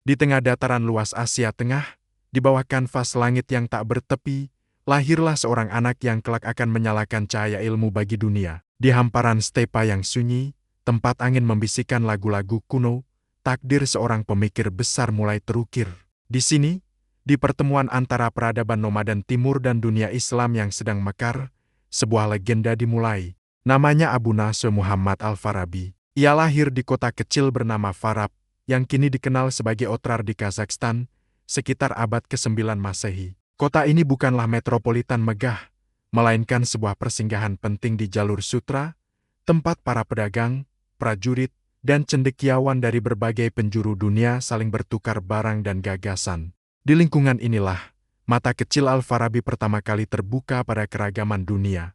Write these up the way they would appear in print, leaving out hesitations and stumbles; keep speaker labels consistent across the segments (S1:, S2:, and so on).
S1: Di tengah dataran luas Asia Tengah, di bawah kanvas langit yang tak bertepi, lahirlah seorang anak yang kelak akan menyalakan cahaya ilmu bagi dunia. Di hamparan stepa yang sunyi, tempat angin membisikkan lagu-lagu kuno, takdir seorang pemikir besar mulai terukir. Di sini, di pertemuan antara peradaban nomaden timur dan dunia Islam yang sedang mekar, sebuah legenda dimulai. Namanya Abu Nasr Muhammad Al-Farabi. Ia lahir di kota kecil bernama Farab, yang kini dikenal sebagai Otrar di Kazakhstan, sekitar abad ke-9 Masehi. Kota ini bukanlah metropolitan megah, melainkan sebuah persinggahan penting di jalur sutra, tempat para pedagang, prajurit, dan cendekiawan dari berbagai penjuru dunia saling bertukar barang dan gagasan. Di lingkungan inilah, mata kecil Al-Farabi pertama kali terbuka pada keragaman dunia,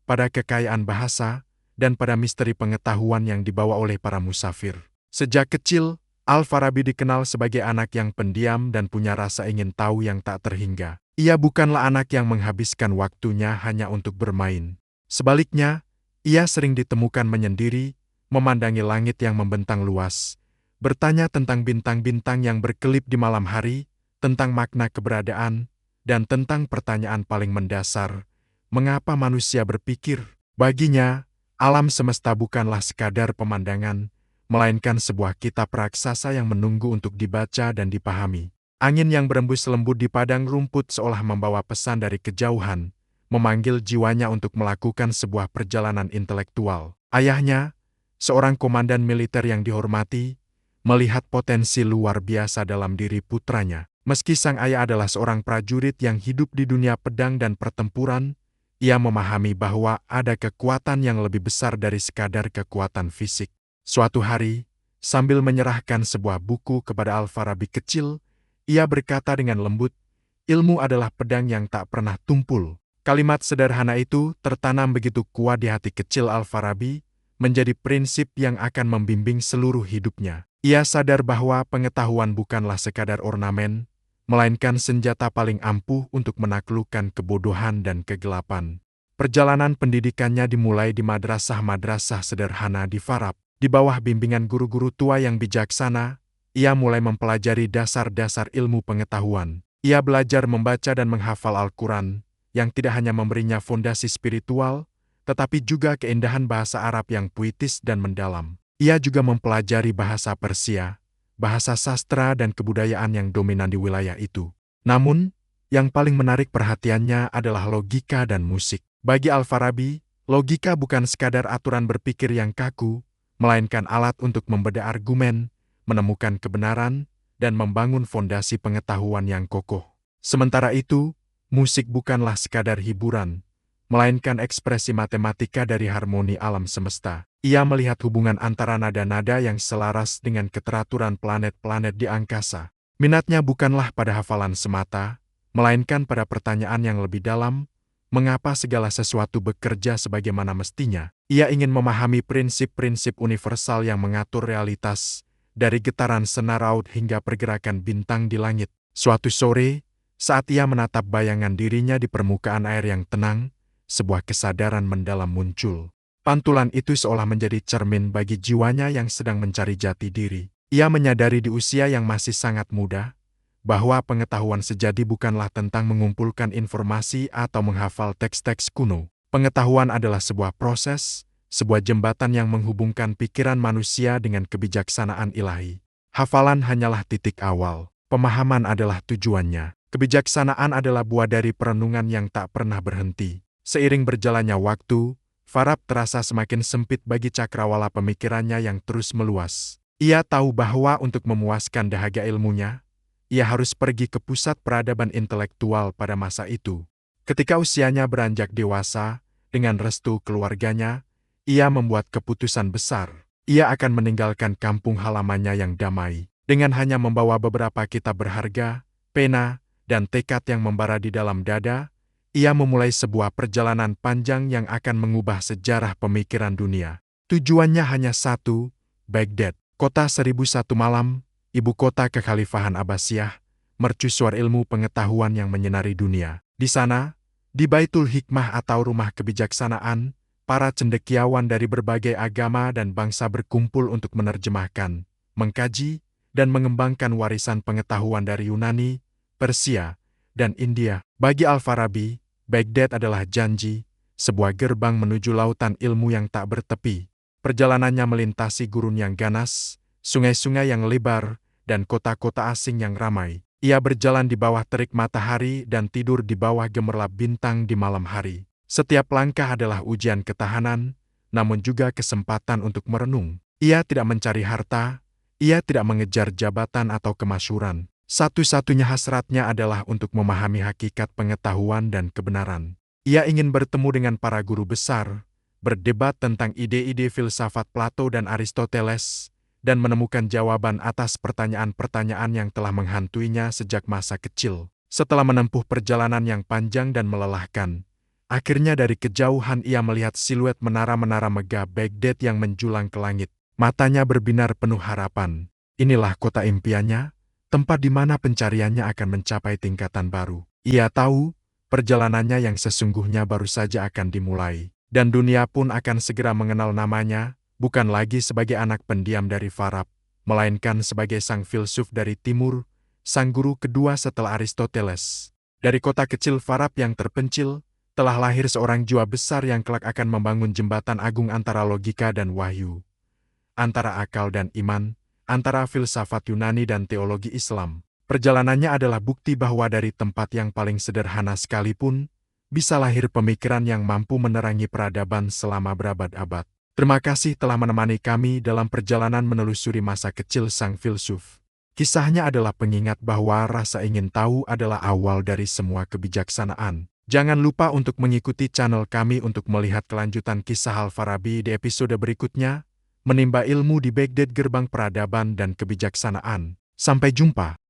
S1: pada kekayaan bahasa, dan pada misteri pengetahuan yang dibawa oleh para musafir. Sejak kecil, Al-Farabi dikenal sebagai anak yang pendiam dan punya rasa ingin tahu yang tak terhingga. Ia bukanlah anak yang menghabiskan waktunya hanya untuk bermain. Sebaliknya, ia sering ditemukan menyendiri, memandangi langit yang membentang luas, bertanya tentang bintang-bintang yang berkelip di malam hari, tentang makna keberadaan, dan tentang pertanyaan paling mendasar, mengapa manusia berpikir? Baginya, alam semesta bukanlah sekadar pemandangan, melainkan sebuah kitab raksasa yang menunggu untuk dibaca dan dipahami. Angin yang berembus lembut di padang rumput seolah membawa pesan dari kejauhan, memanggil jiwanya untuk melakukan sebuah perjalanan intelektual. Ayahnya, seorang komandan militer yang dihormati, melihat potensi luar biasa dalam diri putranya. Meski sang ayah adalah seorang prajurit yang hidup di dunia pedang dan pertempuran, ia memahami bahwa ada kekuatan yang lebih besar dari sekadar kekuatan fisik. Suatu hari, sambil menyerahkan sebuah buku kepada Al-Farabi kecil, ia berkata dengan lembut, "Ilmu adalah pedang yang tak pernah tumpul." Kalimat sederhana itu tertanam begitu kuat di hati kecil Al-Farabi, menjadi prinsip yang akan membimbing seluruh hidupnya. Ia sadar bahwa pengetahuan bukanlah sekadar ornamen, melainkan senjata paling ampuh untuk menaklukkan kebodohan dan kegelapan. Perjalanan pendidikannya dimulai di madrasah-madrasah sederhana di Farab. Di bawah bimbingan guru-guru tua yang bijaksana, ia mulai mempelajari dasar-dasar ilmu pengetahuan. Ia belajar membaca dan menghafal Al-Quran, yang tidak hanya memberinya fondasi spiritual, tetapi juga keindahan bahasa Arab yang puitis dan mendalam. Ia juga mempelajari bahasa Persia, bahasa sastra dan kebudayaan yang dominan di wilayah itu. Namun, yang paling menarik perhatiannya adalah logika dan musik. Bagi Al-Farabi, logika bukan sekadar aturan berpikir yang kaku, melainkan alat untuk membedah argumen, menemukan kebenaran, dan membangun fondasi pengetahuan yang kokoh. Sementara itu, musik bukanlah sekadar hiburan, melainkan ekspresi matematika dari harmoni alam semesta. Ia melihat hubungan antara nada-nada yang selaras dengan keteraturan planet-planet di angkasa. Minatnya bukanlah pada hafalan semata, melainkan pada pertanyaan yang lebih dalam, mengapa segala sesuatu bekerja sebagaimana mestinya. Ia ingin memahami prinsip-prinsip universal yang mengatur realitas, dari getaran senar laut hingga pergerakan bintang di langit. Suatu sore, saat ia menatap bayangan dirinya di permukaan air yang tenang, sebuah kesadaran mendalam muncul. Pantulan itu seolah menjadi cermin bagi jiwanya yang sedang mencari jati diri. Ia menyadari di usia yang masih sangat muda, bahwa pengetahuan sejati bukanlah tentang mengumpulkan informasi atau menghafal teks-teks kuno. Pengetahuan adalah sebuah proses, sebuah jembatan yang menghubungkan pikiran manusia dengan kebijaksanaan ilahi. Hafalan hanyalah titik awal, pemahaman adalah tujuannya. Kebijaksanaan adalah buah dari perenungan yang tak pernah berhenti. Seiring berjalannya waktu, Farab terasa semakin sempit bagi cakrawala pemikirannya yang terus meluas. Ia tahu bahwa untuk memuaskan dahaga ilmunya, ia harus pergi ke pusat peradaban intelektual pada masa itu. Ketika usianya beranjak dewasa, dengan restu keluarganya, ia membuat keputusan besar. Ia akan meninggalkan kampung halamannya yang damai, dengan hanya membawa beberapa kitab berharga, pena, dan tekad yang membara di dalam dada. Ia memulai sebuah perjalanan panjang yang akan mengubah sejarah pemikiran dunia. Tujuannya hanya satu, Baghdad, kota 1001 malam, ibu kota kekhalifahan Abbasiyah, mercusuar ilmu pengetahuan yang menyinari dunia. Di sana, di Baitul Hikmah atau rumah kebijaksanaan, para cendekiawan dari berbagai agama dan bangsa berkumpul untuk menerjemahkan, mengkaji, dan mengembangkan warisan pengetahuan dari Yunani, Persia, dan India. Bagi Al-Farabi, Baghdad adalah janji, sebuah gerbang menuju lautan ilmu yang tak bertepi. Perjalanannya melintasi gurun yang ganas, sungai-sungai yang lebar, dan kota-kota asing yang ramai. Ia berjalan di bawah terik matahari dan tidur di bawah gemerlap bintang di malam hari. Setiap langkah adalah ujian ketahanan, namun juga kesempatan untuk merenung. Ia tidak mencari harta, ia tidak mengejar jabatan atau kemasyhuran. Satu-satunya hasratnya adalah untuk memahami hakikat pengetahuan dan kebenaran. Ia ingin bertemu dengan para guru besar, berdebat tentang ide-ide filsafat Plato dan Aristoteles, dan menemukan jawaban atas pertanyaan-pertanyaan yang telah menghantuinya sejak masa kecil. Setelah menempuh perjalanan yang panjang dan melelahkan, akhirnya dari kejauhan ia melihat siluet menara-menara megah Baghdad yang menjulang ke langit. Matanya berbinar penuh harapan. Inilah kota impiannya, tempat di mana pencariannya akan mencapai tingkatan baru. Ia tahu, perjalanannya yang sesungguhnya baru saja akan dimulai. Dan dunia pun akan segera mengenal namanya, bukan lagi sebagai anak pendiam dari Farab, melainkan sebagai sang filsuf dari timur, sang guru kedua setelah Aristoteles. Dari kota kecil Farab yang terpencil, telah lahir seorang jiwa besar yang kelak akan membangun jembatan agung antara logika dan wahyu, antara akal dan iman, antara filsafat Yunani dan teologi Islam. Perjalanannya adalah bukti bahwa dari tempat yang paling sederhana sekalipun, bisa lahir pemikiran yang mampu menerangi peradaban selama berabad-abad. Terima kasih telah menemani kami dalam perjalanan menelusuri masa kecil sang filsuf. Kisahnya adalah pengingat bahwa rasa ingin tahu adalah awal dari semua kebijaksanaan. Jangan lupa untuk mengikuti channel kami untuk melihat kelanjutan kisah Al-Farabi di episode berikutnya, menimba ilmu di Baghdad gerbang peradaban dan kebijaksanaan. Sampai jumpa.